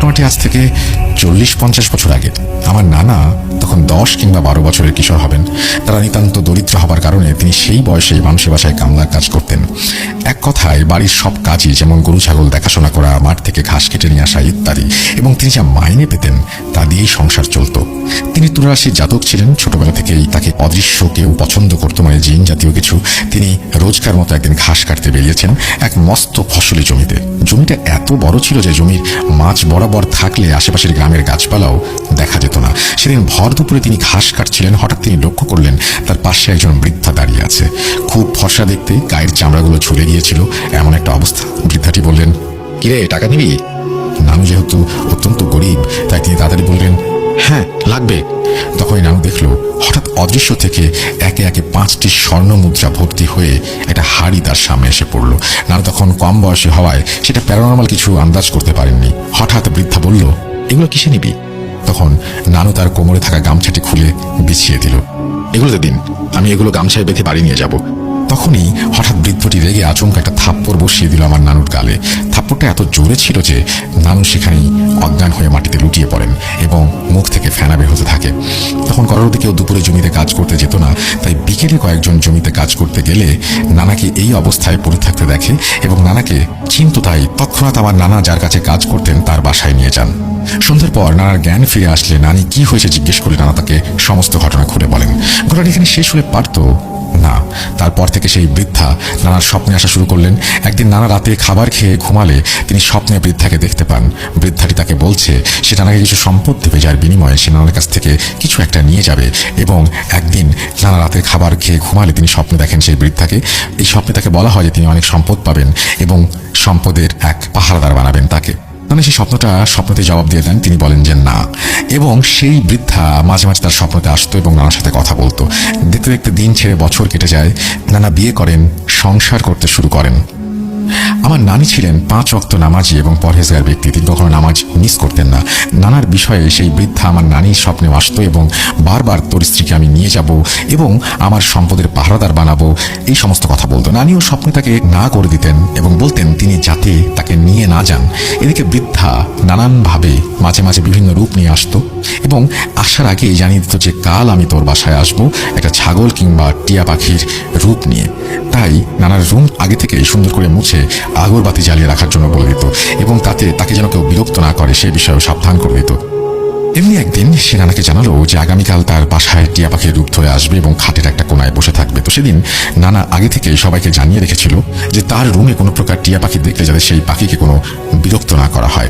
ঘটনাটি আজ থেকে 40-50 বছর আগে। আমার নানা তখন 10 কিংবা 12 বছরের কিশোর হবেন। তারা নিতান্ত দরিদ্র হবার কারণে তিনি সেই বয়সে মানুষের বাসায় কামলার কাজ করতেন। এক কথায় বাড়ির সব কাজই, যেমন গরু ছাগল দেখাশোনা করা, মাঠ থেকে ঘাস কেটে নিয়ে আসা ইত্যাদি, এবং তিনি যা মাইনে পেতেন তা দিয়েই সংসার চলত। তিনি তুলারাশির জাতক ছিলেন। ছোটবেলা থেকেই তাকে অদৃশ্য কেউ পছন্দ করতো, মানে জিন জাতীয় কিছু। তিনি রোজকার মতো একদিন ঘাস কাটতে বেরিয়েছেন এক মস্ত ফসলি জমিতে। জমিটা এত বড় ছিল যে জমির মাঝ বরাবর থাকলে আশেপাশের গ্রামের গাছপালাও দেখা যেত না। সেদিন ভর দুপুরে তিনি ঘাস কাটছিলেন। হঠাৎ তিনি লক্ষ্য করলেন তার পাশে একজন বৃদ্ধা দাঁড়িয়ে আছে। খুব ফর্সা দেখতে, গায়ের চামড়াগুলো ঝুলে গিয়েছিল, এমন একটা অবস্থা। বৃদ্ধাটি বললেন, কিরে, টাকা নিবি? নানু যেহেতু অত্যন্ত গরিব, তাই তিনি তাড়াতাড়ি বললেন, হ্যাঁ লাগবে। তখনই নানু দেখলো হঠাৎ অদৃশ্য থেকে একে একে 5টি স্বর্ণ মুদ্রা ভর্তি হয়ে একটা হাড়ি তার সামনে এসে পড়ল। নানু তখন কম বয়সী হওয়ায় সেটা প্যারানর্মাল কিছু আন্দাজ করতে পারেননি। হঠাৎ বৃদ্ধা বলল, এগুলো কিসে নিবি? তখন নানু তার কোমরে থাকা গামছাটি খুলে বিছিয়ে দিল। এগুলোতে দিন, আমি এগুলো গামছায় বেঁধে বাড়ি নিয়ে যাব। তখনই হঠাৎ বৃদ্ধটি রেগে আচমকা একটা থাপ্পড় বসিয়ে দিল আমার নানুর গালে। থাপ্পড়টা এত জোরে ছিল যে নানু সেখানেই অজ্ঞান হয়ে মাটিতে লুটিয়ে পড়েন এবং মুখ থেকে ফেনা বের হতে থাকে। তখন করোরদি কেউ দুপুরে জমিতে কাজ করতে যেত না, তাই বিকেলে কয়েকজন জমিতে কাজ করতে গেলে নানাকে এই অবস্থায় পড়ে থাকতে দেখে এবং নানাকে চিন্ত। তাই তৎক্ষণাৎ আমার নানা যার কাছে কাজ করতেন তার বাসায় নিয়ে যান। সন্ধ্যার পর নানার জ্ঞান ফিরে আসলে নানি কি হয়েছে জিজ্ঞেস করে নানা তাকে সমস্ত ঘটনা খুলে বলেন। ঘটনাটি এখানে শেষ হলে পারত না। তারপর থেকে সেই বৃদ্ধা নানার স্বপ্নে আসা শুরু করলেন। একদিন নানা রাতে খাবার খেয়ে ঘুমালে তিনি স্বপ্নে বৃদ্ধাকে দেখতে পান। বৃদ্ধাটি তাকে বলছে সে নানাকে কিছু সম্পদ দেবে, যার বিনিময়ে সে নানার কাছ থেকে কিছু একটা নিয়ে যাবে। এবং একদিন নানা রাতে খাবার খেয়ে ঘুমালে তিনি স্বপ্নে দেখেন সেই বৃদ্ধাকে। এই স্বপ্নে তাকে বলা হয় যে তিনি অনেক সম্পদ পাবেন এবং সম্পদের এক পাহারাদার বানাবেন তাকে। নানা সেই স্বপ্নতে জবাব দিয়ে দেন। তিনি বলেন যে না, এবং সেই বৃদ্ধা মাঝে মাঝে তার স্বপ্নতে আসতো এবং নানার সাথে কথা বলতো। দেখতে দেখতে দিন ছেড়ে বছর কেটে যায়। নানা বিয়ে করেন, সংসার করতে শুরু করেন। আমার নানি ছিলেন 5 ওয়াক্ত নামাজি এবং পরহেজগার ব্যক্তি। তিনি কখনো নামাজ মিস করতেন না। নানার বিষয়ে সেই বৃদ্ধা আমার নানির স্বপ্নে আসতো এবং বারবার তোর স্ত্রীকে আমি নিয়ে যাব এবং আমার সম্পদের পাহারাদার বানাবো, এই সমস্ত কথা বলতো। নানিও স্বপ্নে তাকে না করে দিতেন এবং বলতেন তিনি যাতে তাকে নিয়ে না যান। এদিকে বৃদ্ধা নানানভাবে মাঝে মাঝে বিভিন্ন রূপ নিয়ে আসতো এবং আসার আগেই জানিয়ে দিত যে কাল আমি তোর বাসায় আসবো একটা ছাগল কিংবা টিয়া পাখির রূপ নিয়ে। তাই নানার রুম আগে থেকে সুন্দর করে মুছে আগরবাতি জ্বালিয়ে রাখার জন্য বলে দিত এবং তাতে তাকে যেন কেউ বিরক্ত না করে সে বিষয়েও সাবধান করে দিত। এমনি একদিন সে নানাকে জানালো যে আগামীকাল তার বাসায় টিয়া পাখির রূপ ধরে আসবে এবং খাটের একটা কোনায় বসে থাকবে। তো সেদিন নানা আগে থেকে সবাইকে জানিয়ে রেখেছিল যে তার রুমে কোনো প্রকার টিয়া পাখি দেখলে যাতে সেই পাখিকে কোনো বিরক্ত না করা হয়।